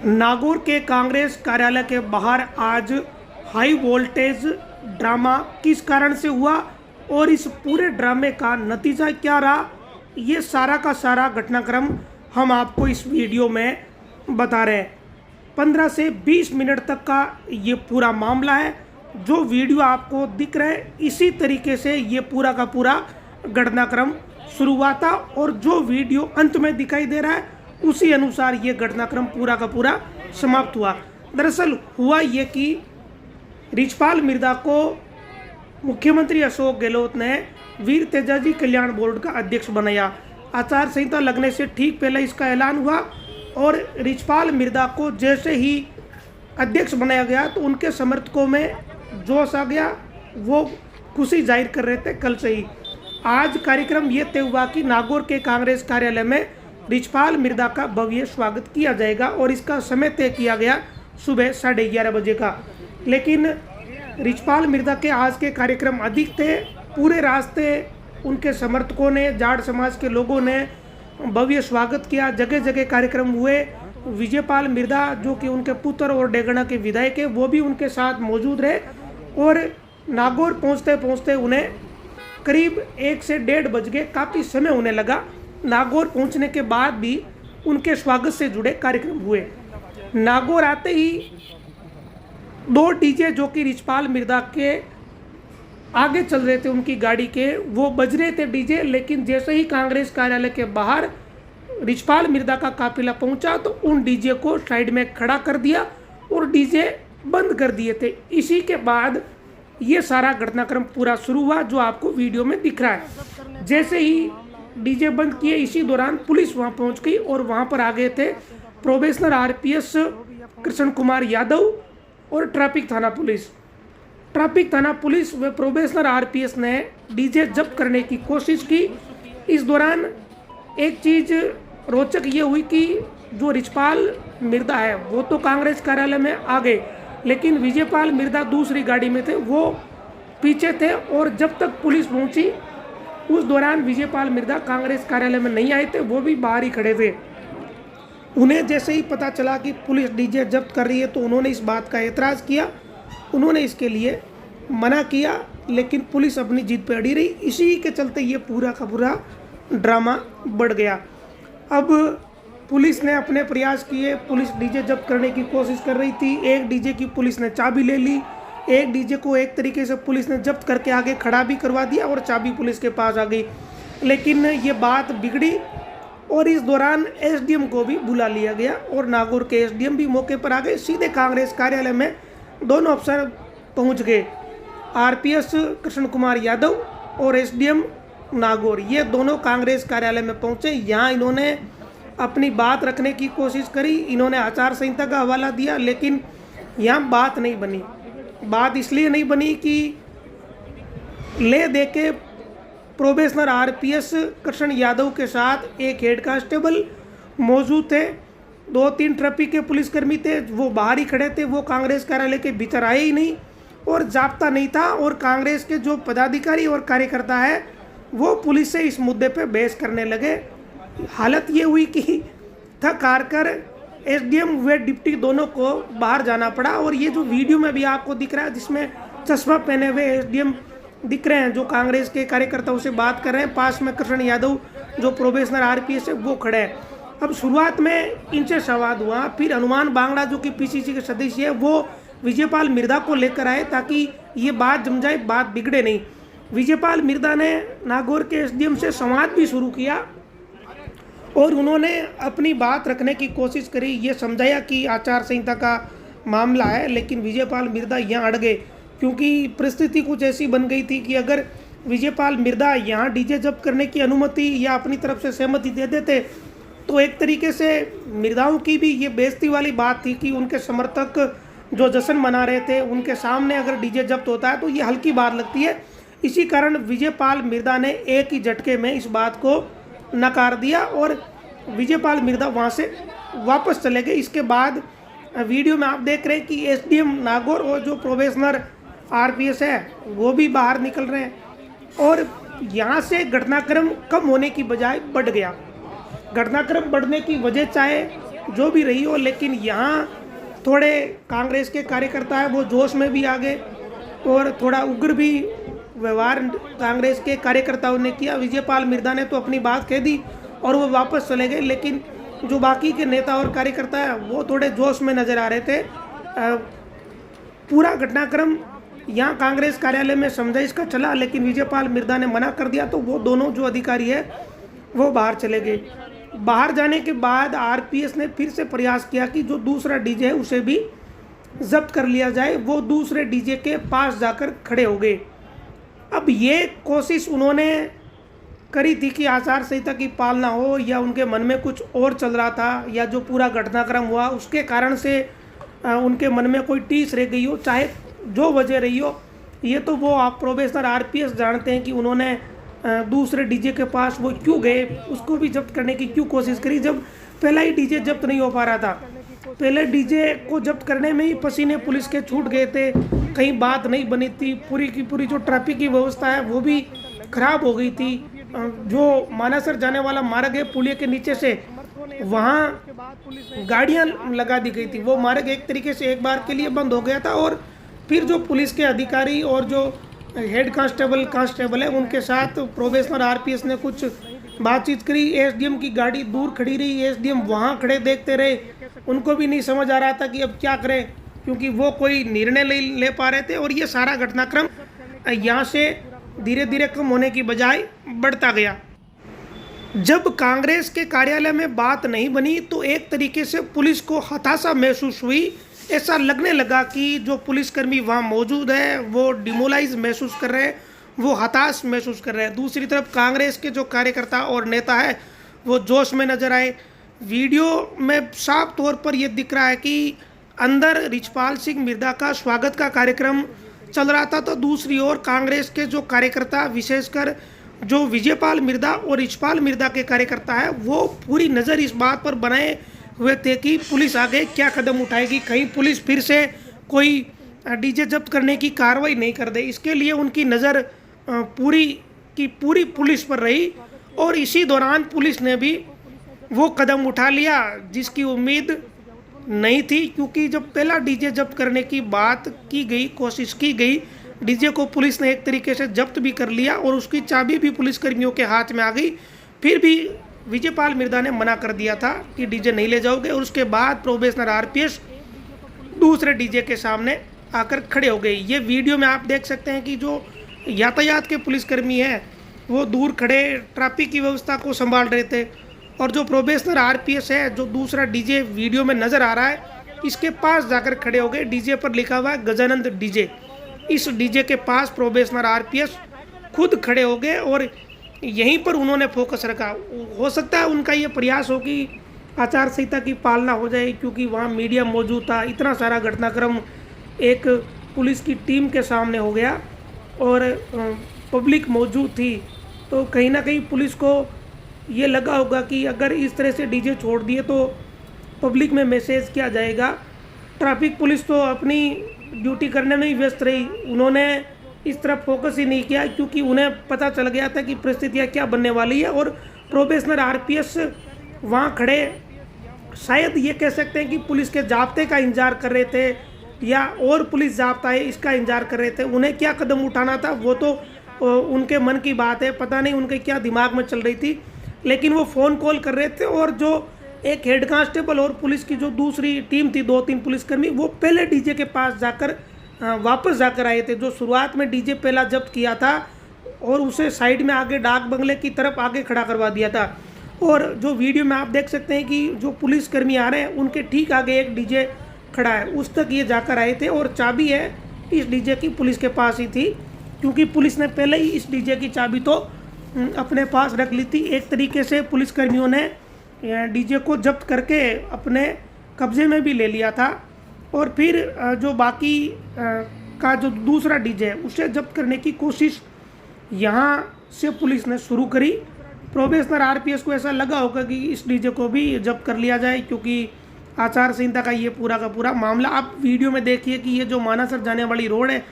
नागौर के कांग्रेस कार्यालय के बाहर आज हाई वोल्टेज ड्रामा किस कारण से हुआ और इस पूरे ड्रामे का नतीजा क्या रहा, ये सारा का सारा घटनाक्रम हम आपको इस वीडियो में बता रहे हैं। 15 से 20 मिनट तक का ये पूरा मामला है। जो वीडियो आपको दिख रहा है इसी तरीके से ये पूरा का पूरा घटनाक्रम शुरू हुआ था और जो वीडियो अंत में दिखाई दे रहा है उसी अनुसार ये घटनाक्रम पूरा का पूरा समाप्त हुआ। दरअसल हुआ ये कि रिचपाल मिर्दा को मुख्यमंत्री अशोक गहलोत ने वीर तेजाजी कल्याण बोर्ड का अध्यक्ष बनाया। आचार संहिता लगने से ठीक पहले इसका ऐलान हुआ और रिचपाल मिर्दा को जैसे ही अध्यक्ष बनाया गया तो उनके समर्थकों में जोश आ गया, वो खुशी जाहिर कर रहे थे कल से ही। आज कार्यक्रम ये तय हुआ कि नागौर के कांग्रेस कार्यालय में रिचपाल मिर्दा का भव्य स्वागत किया जाएगा और इसका समय तय किया गया सुबह 11:30 बजे का। लेकिन रिचपाल मिर्दा के आज के कार्यक्रम अधिक थे। पूरे रास्ते उनके समर्थकों ने, जाट समाज के लोगों ने भव्य स्वागत किया। जगह जगह कार्यक्रम हुए। विजयपाल मिर्दा जो कि उनके पुत्र और डेगना के विधायक है वो भी उनके साथ मौजूद रहे और नागौर पहुंचते पहुंचते उन्हें करीब 1 से 1:30 बज गए। काफ़ी समय होने लगा। नागौर पहुंचने के बाद भी उनके स्वागत से जुड़े कार्यक्रम हुए। नागौर आते ही 2 डीजे जो कि रिचपाल मिर्दा के आगे चल रहे थे उनकी गाड़ी के, वो बज रहे थे डीजे। लेकिन जैसे ही कांग्रेस कार्यालय के बाहर रिचपाल मिर्दा का काफिला पहुंचा तो उन डीजे को साइड में खड़ा कर दिया और डीजे बंद कर दिए थे। इसी के बाद ये सारा घटनाक्रम पूरा शुरू हुआ जो आपको वीडियो में दिख रहा है। जैसे ही डीजे बंद किए इसी दौरान पुलिस वहां पहुंच गई और वहां पर आ गए थे प्रोबेशनर आरपीएस कृष्ण कुमार यादव और ट्रैफिक थाना पुलिस। ट्रैफिक थाना पुलिस व प्रोबेशनर आरपीएस ने डीजे जब्त करने की कोशिश की। इस दौरान एक चीज़ रोचक ये हुई कि जो रिचपाल मिर्दा है वो तो कांग्रेस कार्यालय में आ गए, लेकिन विजयपाल मिर्दा दूसरी गाड़ी में थे, वो पीछे थे। और जब तक पुलिस पहुंची उस दौरान विजयपाल मिर्दा कांग्रेस कार्यालय में नहीं आए थे, वो भी बाहर ही खड़े थे। उन्हें जैसे ही पता चला कि पुलिस डीजे जब्त कर रही है तो उन्होंने इस बात का एतराज़ किया। उन्होंने इसके लिए मना किया, लेकिन पुलिस अपनी जिद पर अड़ी रही। इसी के चलते ये पूरा का पूरा ड्रामा बढ़ गया। अब पुलिस ने अपने प्रयास किए। पुलिस डीजे जब्त करने की कोशिश कर रही थी। एक डीजे की पुलिस ने चाबी ले ली, एक डीजे को एक तरीके से पुलिस ने जब्त करके आगे खड़ा भी करवा दिया और चाबी पुलिस के पास आ गई। लेकिन ये बात बिगड़ी और इस दौरान एसडीएम को भी बुला लिया गया और नागौर के एसडीएम भी मौके पर आ गए। सीधे कांग्रेस कार्यालय में दोनों अफसर पहुंच गए, आरपीएस कृष्ण कुमार यादव और एसडीएम नागौर। ये दोनों कांग्रेस कार्यालय में पहुंचे। यहाँ इन्होंने अपनी बात रखने की कोशिश करी। इन्होंने आचार संहिता का हवाला दिया, लेकिन यहाँ बात नहीं बनी। बात इसलिए नहीं बनी कि ले दे के प्रोबेशनर आरपीएस कृष्ण यादव के साथ एक हेड कांस्टेबल मौजूद थे, 2-3 ट्रैफिक के पुलिसकर्मी थे, वो बाहर ही खड़े थे। वो कांग्रेस कार्यालय के भीतर आए ही नहीं और जाब्ता नहीं था। और कांग्रेस के जो पदाधिकारी और कार्यकर्ता है वो पुलिस से इस मुद्दे पे बहस करने लगे। हालत ये हुई कि थक हार कर एसडीएम व डिप्टी दोनों को बाहर जाना पड़ा। और ये जो वीडियो में भी आपको दिख रहा है जिसमें चश्मा पहने हुए एसडीएम दिख रहे हैं जो कांग्रेस के कार्यकर्ताओं से बात कर रहे हैं, पास में कृष्ण यादव जो प्रोबेशनर आरपीएस है वो खड़े हैं। अब शुरुआत में इनसे संवाद हुआ, फिर हनुमान बांगड़ा जो कि पीसीसी के सदस्य है वो विजयपाल मिर्दा को लेकर आए ताकि ये बात जम जाए, बात बिगड़े नहीं। विजयपाल मिर्दा ने नागौर के एसडीएम से संवाद भी शुरू किया और उन्होंने अपनी बात रखने की कोशिश करी। ये समझाया कि आचार संहिता का मामला है, लेकिन विजयपाल मिर्दा यहाँ अड़ गए क्योंकि परिस्थिति कुछ ऐसी बन गई थी कि अगर विजयपाल मिर्दा यहाँ डीजे जब्त करने की अनुमति या अपनी तरफ से सहमति दे देते तो एक तरीके से मिर्दाओं की भी ये बेइज्जती वाली बात थी कि उनके समर्थक जो जश्न मना रहे थे उनके सामने अगर डीजे जब्त होता है तो ये हल्की बात लगती है। इसी कारण विजयपाल मिर्दा ने एक ही झटके में इस बात को नकार दिया और विजयपाल मिर्दा वहाँ से वापस चले गए। इसके बाद वीडियो में आप देख रहे हैं कि एसडीएम नागौर और जो प्रोबेशनर आरपीएस है वो भी बाहर निकल रहे हैं और यहाँ से घटनाक्रम कम होने की बजाय बढ़ गया। घटनाक्रम बढ़ने की वजह चाहे जो भी रही हो, लेकिन यहाँ थोड़े कांग्रेस के कार्यकर्ता है वो जोश में भी आ गए और थोड़ा उग्र भी व्यवहार कांग्रेस के कार्यकर्ताओं ने किया। विजयपाल मिर्दा ने तो अपनी बात कह दी और वो वापस चले गए, लेकिन जो बाकी के नेता और कार्यकर्ता है वो थोड़े जोश में नज़र आ रहे थे। पूरा घटनाक्रम यहाँ कांग्रेस कार्यालय में समझाइश का चला, लेकिन विजयपाल मिर्दा ने मना कर दिया, तो वो दोनों जो अधिकारी है वो बाहर चले गए। बाहर जाने के बाद आरपीएस ने फिर से प्रयास किया कि जो दूसरा डीजे है उसे भी जब्त कर लिया जाए। वो दूसरे डीजे के पास जाकर खड़े हो गए। अब ये कोशिश उन्होंने करी थी कि आचार संहिता की पालना हो या उनके मन में कुछ और चल रहा था, या जो पूरा घटनाक्रम हुआ उसके कारण से उनके मन में कोई टीस रह गई हो, चाहे जो वजह रही हो। ये तो वो आप प्रोफेसर आरपीएस जानते हैं कि उन्होंने दूसरे डीजे के पास वो क्यों गए, उसको भी जब्त करने की क्यों कोशिश करी, जब पहला ही डीजे जब्त नहीं हो पा रहा था। पहले डीजे को जब्त करने में ही पसीने पुलिस के छूट गए थे, कहीं बात नहीं बनी थी, पूरी की पूरी जो ट्रैफिक की व्यवस्था है वो भी खराब हो गई थी। जो मानासर जाने वाला मार्ग है पुलिया के नीचे से, वहाँ गाड़ियाँ लगा दी गई थी। वो मार्ग एक तरीके से एक बार के लिए बंद हो गया था और फिर जो पुलिस के अधिकारी और जो हेड कांस्टेबल है उनके साथ प्रोफेसर आरपीएस ने कुछ बातचीत करी। एसडीएम की गाड़ी दूर खड़ी रही, एसडीएम वहाँ खड़े देखते रहे, उनको भी नहीं समझ आ रहा था कि अब क्या करें, क्योंकि वो कोई निर्णय ले पा रहे थे। और ये सारा घटनाक्रम यहाँ से धीरे धीरे कम होने की बजाय बढ़ता गया। जब कांग्रेस के कार्यालय में बात नहीं बनी तो एक तरीके से पुलिस को हताशा महसूस हुई। ऐसा लगने लगा कि जो पुलिसकर्मी वहाँ मौजूद है वो डिमोलाइज महसूस कर रहे हैं, वो हताश महसूस कर रहे हैं। दूसरी तरफ कांग्रेस के जो कार्यकर्ता और नेता है वो जोश में नजर आए। वीडियो में साफ तौर पर यह दिख रहा है कि अंदर रिछपाल सिंह मिर्दा का स्वागत का कार्यक्रम चल रहा था, तो दूसरी ओर कांग्रेस के जो कार्यकर्ता, विशेषकर जो विजयपाल मिर्दा और रिछपाल मिर्दा के कार्यकर्ता है, वो पूरी नज़र इस बात पर बनाए हुए थे कि पुलिस आगे क्या कदम उठाएगी, कहीं पुलिस फिर से कोई डीजे जब्त करने की कार्रवाई नहीं कर दे। इसके लिए उनकी नज़र पूरी की पूरी पुलिस पर रही और इसी दौरान पुलिस ने भी वो कदम उठा लिया जिसकी उम्मीद नहीं थी, क्योंकि जब पहला डीजे जब्त करने की बात की गई, कोशिश की गई, डीजे को पुलिस ने एक तरीके से जब्त भी कर लिया और उसकी चाबी भी पुलिसकर्मियों के हाथ में आ गई। फिर भी विजयपाल मिर्दा ने मना कर दिया था कि डीजे नहीं ले जाओगे, और उसके बाद प्रोबेशनर आरपीएस दूसरे डीजे के सामने आकर खड़े हो गए। ये वीडियो में आप देख सकते हैं कि जो यातायात के पुलिसकर्मी हैं वो दूर खड़े ट्रैफिक की व्यवस्था को संभाल रहे थे, और जो प्रोबेशनर आरपीएस है, जो दूसरा डीजे वीडियो में नज़र आ रहा है, इसके पास जाकर खड़े हो गए। डीजे पर लिखा हुआ है गजानंद डीजे। इस डीजे के पास प्रोबेशनर आरपीएस खुद खड़े हो गए और यहीं पर उन्होंने फोकस रखा। हो सकता है उनका ये प्रयास हो कि आचार संहिता की पालना हो जाए, क्योंकि वहाँ मीडिया मौजूद था, इतना सारा घटनाक्रम एक पुलिस की टीम के सामने हो गया और पब्लिक मौजूद थी, तो कहीं ना कहीं पुलिस को ये लगा होगा कि अगर इस तरह से डीजे छोड़ दिए तो पब्लिक में मैसेज क्या जाएगा। ट्रैफिक पुलिस तो अपनी ड्यूटी करने में ही व्यस्त रही, उन्होंने इस तरफ फोकस ही नहीं किया, क्योंकि उन्हें पता चल गया था कि परिस्थितियाँ क्या बनने वाली है। और प्रोबेशनर आरपीएस वहाँ खड़े शायद ये कह सकते हैं कि पुलिस के जाब्ते का इंतजार कर रहे थे, या और पुलिस जाब्ता है इसका इंतजार कर रहे थे। उन्हें क्या कदम उठाना था वो तो उनके मन की बात है, पता नहीं उनके क्या दिमाग में चल रही थी, लेकिन वो फ़ोन कॉल कर रहे थे। और जो एक हेड कांस्टेबल और पुलिस की जो दूसरी टीम थी, 2-3 पुलिसकर्मी, वो पहले डीजे के पास जाकर वापस जाकर आए थे। जो शुरुआत में डीजे पहला जब्त किया था और उसे साइड में आगे डाक बंगले की तरफ आगे खड़ा करवा दिया था। और जो वीडियो में आप देख सकते हैं कि जो पुलिसकर्मी आ रहे हैं उनके ठीक आगे एक डीजे खड़ा है, उस तक ये जाकर आए थे। और चाबी है इस डीजे की पुलिस के पास ही थी, क्योंकि पुलिस ने पहले ही इस डीजे की चाबी तो अपने पास रख ली थी। एक तरीके से पुलिसकर्मियों ने डीजे को जब्त करके अपने कब्जे में भी ले लिया था। और फिर जो बाकी का जो दूसरा डीजे है उसे जब्त करने की कोशिश यहाँ से पुलिस ने शुरू करी। प्रोबेशनर आरपीएस को ऐसा लगा होगा कि इस डीजे को भी जब्त कर लिया जाए, क्योंकि आचार संहिता का ये पूरा का पूरा मामला। आप वीडियो में देखिए कि ये जो मानासर जाने वाली रोड है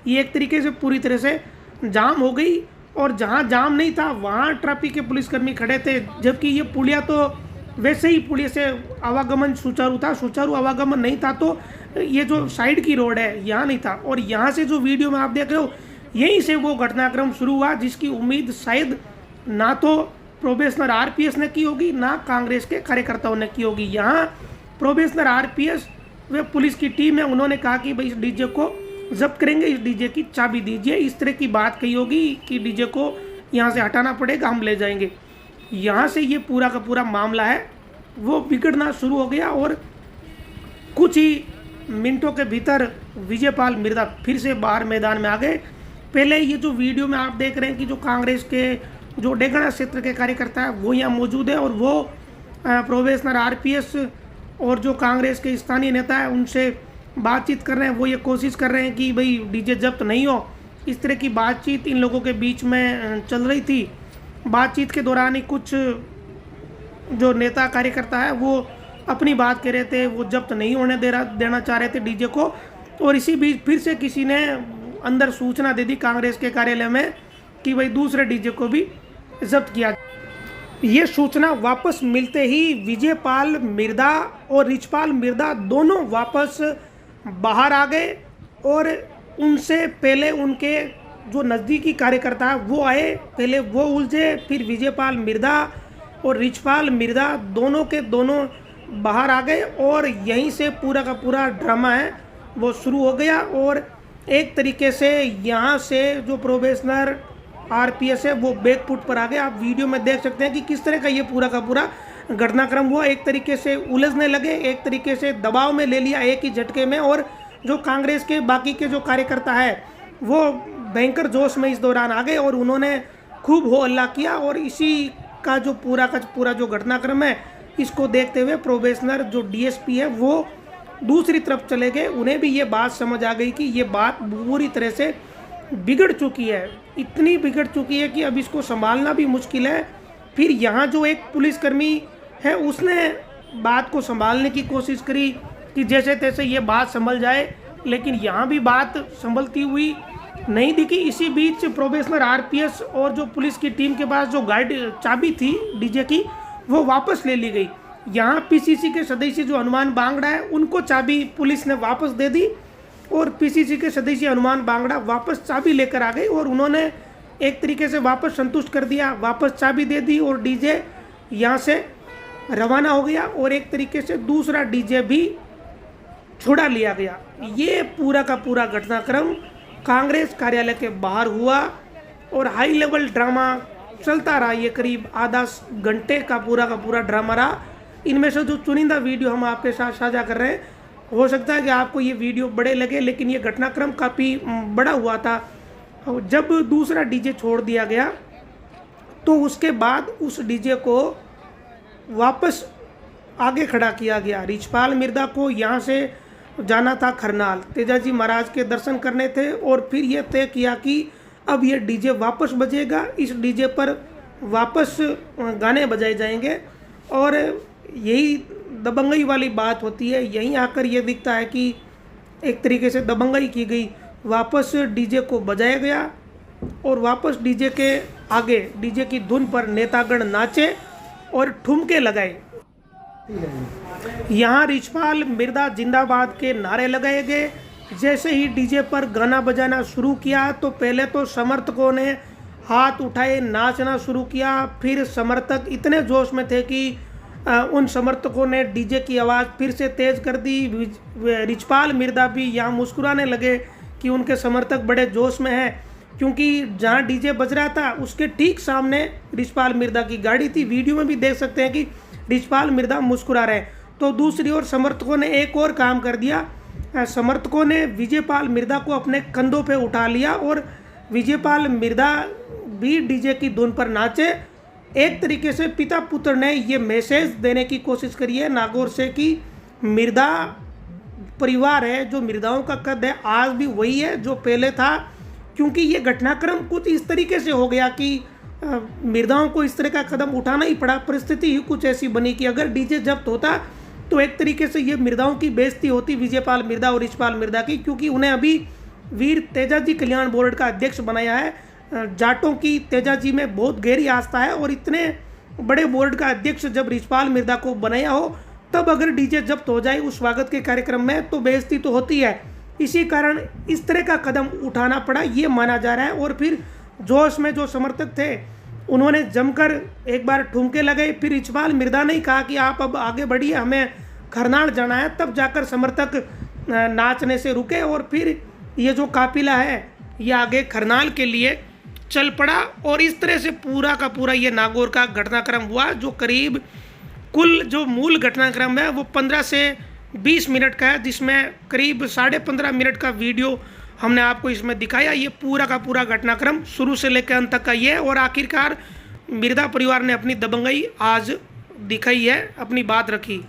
ये एक तरीके से पूरी तरह से जाम हो गई, और जहाँ जाम नहीं था वहाँ ट्रैफिक के पुलिसकर्मी खड़े थे, जबकि ये पुलिया तो वैसे ही पुलिस से आवागमन सुचारू था। सुचारू आवागमन नहीं था तो ये जो साइड की रोड है यहाँ नहीं था, और यहाँ से जो वीडियो में आप देख रहे हो यहीं से वो घटनाक्रम शुरू हुआ, जिसकी उम्मीद शायद ना तो प्रोबेशनर आरपीएस ने की होगी ना कांग्रेस के कार्यकर्ताओं ने की होगी। यहाँ प्रोबेशनर आरपीएस वे पुलिस की टीम है, उन्होंने कहा कि भाई इस डीजे को जब्त करेंगे, इस डीजे की चाबी दीजिए, इस तरह की बात कही होगी कि डीजे को यहाँ से हटाना पड़ेगा, हम ले जाएंगे। यहाँ से ये पूरा का पूरा मामला है वो बिगड़ना शुरू हो गया, और कुछ ही मिनटों के भीतर विजयपाल मिर्दा फिर से बाहर मैदान में आ गए। पहले ये जो वीडियो में आप देख रहे हैं कि जो कांग्रेस के जो डेगना क्षेत्र के कार्यकर्ता है वो यहाँ मौजूद है, और वो प्रोबेशनर आरपीएस और जो कांग्रेस के स्थानीय नेता है उनसे बातचीत कर रहे हैं। वो ये कोशिश कर रहे हैं कि भाई डीजे जब्त नहीं हो, इस तरह की बातचीत इन लोगों के बीच में चल रही थी। बातचीत के दौरान ही कुछ जो नेता कार्यकर्ता है वो अपनी बात कह रहे थे, वो जब्त नहीं होने देना चाह रहे थे डीजे को, और इसी बीच फिर से किसी ने अंदर सूचना दे दी कांग्रेस के कार्यालय में कि भाई दूसरे डीजे को भी जब्त किया। ये सूचना वापस मिलते ही विजयपाल मिर्दा और रिचपाल मिर्दा दोनों वापस बाहर आ गए, और उनसे पहले उनके जो नज़दीकी कार्यकर्ता है वो आए, पहले वो उलझे, फिर विजयपाल मिर्दा और रिचपाल मिर्दा दोनों के दोनों बाहर आ गए, और यहीं से पूरा का पूरा ड्रामा है वो शुरू हो गया। और एक तरीके से यहाँ से जो प्रोबेशनर आरपीएस है वो बैकफुट पर आ गए। आप वीडियो में देख सकते हैं कि किस तरह का ये पूरा का पूरा घटनाक्रम हुआ। एक तरीके से उलझने लगे, एक तरीके से दबाव में ले लिया एक ही झटके में, और जो कांग्रेस के बाकी के जो कार्यकर्ता है वो भयंकर जोश में इस दौरान आ गए, और उन्होंने खूब हो हल्ला किया। और इसी का जो पूरा जो घटनाक्रम है इसको देखते हुए प्रोबेशनर जो डीएसपी है वो दूसरी तरफ चले गए। उन्हें भी ये बात समझ आ गई कि ये बात पूरी तरह से बिगड़ चुकी है, इतनी बिगड़ चुकी है कि अब इसको संभालना भी मुश्किल है। फिर यहाँ जो एक पुलिसकर्मी है उसने बात को संभालने की कोशिश करी कि जैसे तैसे ये बात संभल जाए, लेकिन यहाँ भी बात संभलती हुई नहीं दिखी। इसी बीच प्रोबेशनर आरपीएस और जो पुलिस की टीम के पास जो गाड़ी चाबी थी डीजे की वो वापस ले ली गई। यहाँ पीसीसी के सदस्य जो हनुमान बांगड़ा है उनको चाबी पुलिस ने वापस दे दी, और पीसीसी के सदस्य हनुमान बांगड़ा वापस चाबी लेकर आ गए, और उन्होंने एक तरीके से वापस संतुष्ट कर दिया, वापस चाबी दे दी, और डीजे यहाँ से रवाना हो गया, और एक तरीके से दूसरा डीजे भी छुड़ा लिया गया। ये पूरा का पूरा घटनाक्रम कांग्रेस कार्यालय के बाहर हुआ, और हाई लेवल ड्रामा चलता रहा। ये करीब आधा घंटे का पूरा ड्रामा रहा। इनमें से जो चुनिंदा वीडियो हम आपके साथ साझा कर रहे हैं, हो सकता है कि आपको ये वीडियो बड़े लगे, लेकिन ये घटनाक्रम काफ़ी बड़ा हुआ था। जब दूसरा डीजे छोड़ दिया गया तो उसके बाद उस डीजे को वापस आगे खड़ा किया गया। रिचपाल मिर्दा को यहाँ से जाना था खरनाल, तेजाजी महाराज के दर्शन करने थे, और फिर ये तय किया कि अब ये डीजे वापस बजेगा, इस डीजे पर वापस गाने बजाए जाएंगे। और यही दबंगई वाली बात होती है, यहीं आकर ये दिखता है कि एक तरीके से दबंगई की गई। वापस डीजे को बजाया गया, और वापस डीजे के आगे डीजे की धुन पर नेतागण नाचे और ठुमके लगाए। यहाँ रिचपाल मिर्दा जिंदाबाद के नारे लगाए गए। जैसे ही डीजे पर गाना बजाना शुरू किया तो पहले तो समर्थकों ने हाथ उठाए, नाचना शुरू किया। फिर समर्थक इतने जोश में थे कि उन समर्थकों ने डीजे की आवाज़ फिर से तेज़ कर दी। रिचपाल मिर्दा भी यहाँ मुस्कुराने लगे कि उनके समर्थक बड़े जोश में हैं, क्योंकि जहाँ डीजे बज रहा था उसके ठीक सामने रिचपाल मिर्दा की गाड़ी थी। वीडियो में भी देख सकते हैं कि रिचपाल मिर्दा मुस्कुरा रहे हैं। तो दूसरी ओर समर्थकों ने एक और काम कर दिया, समर्थकों ने विजयपाल मिर्दा को अपने कंधों पे उठा लिया, और विजयपाल मिर्दा भी डीजे की धुन पर नाचे। एक तरीके से पिता पुत्र ने ये मैसेज देने की कोशिश करी है नागौर से कि मिर्दा परिवार है, जो मिर्दाओं का कद है आज भी वही है जो पहले था। क्योंकि ये घटनाक्रम कुछ इस तरीके से हो गया कि मिर्दाओं को इस तरह का कदम उठाना ही पड़ा। परिस्थिति ही कुछ ऐसी बनी कि अगर डीजे जब्त होता तो एक तरीके से ये मिर्दाओं की बेइज्जती होती, विजयपाल मिर्दा और रिचपाल मिर्दा की, क्योंकि उन्हें अभी वीर तेजाजी कल्याण बोर्ड का अध्यक्ष बनाया है। जाटों की तेजाजी में बहुत गहरी आस्था है, और इतने बड़े बोर्ड का अध्यक्ष जब रिछपाल मिर्धा को बनाया हो, तब अगर डीजे जब्त हो जाए उस स्वागत के कार्यक्रम में तो बेइज्जती तो होती है। इसी कारण इस तरह का कदम उठाना पड़ा, ये माना जा रहा है। और फिर जोश में जो समर्थक थे उन्होंने जमकर एक बार ठुमके लगाए। फिर रिछपाल मिर्धा ने कहा कि आप अब आगे बढ़िए, हमें खरनाल जाना है। तब जाकर समर्थक नाचने से रुके और फिर ये जो काफिला है ये आगे खरनाल के लिए चल पड़ा। और इस तरह से पूरा का पूरा ये नागौर का घटनाक्रम हुआ, जो करीब कुल जो मूल घटनाक्रम है वो 15 से 20 मिनट का है, जिसमें करीब 15.5 मिनट का वीडियो हमने आपको इसमें दिखाया। ये पूरा का पूरा घटनाक्रम शुरू से लेकर अंत तक का ये है। और आखिरकार मिर्धा परिवार ने अपनी दबंगई आज दिखाई है, अपनी बात रखी।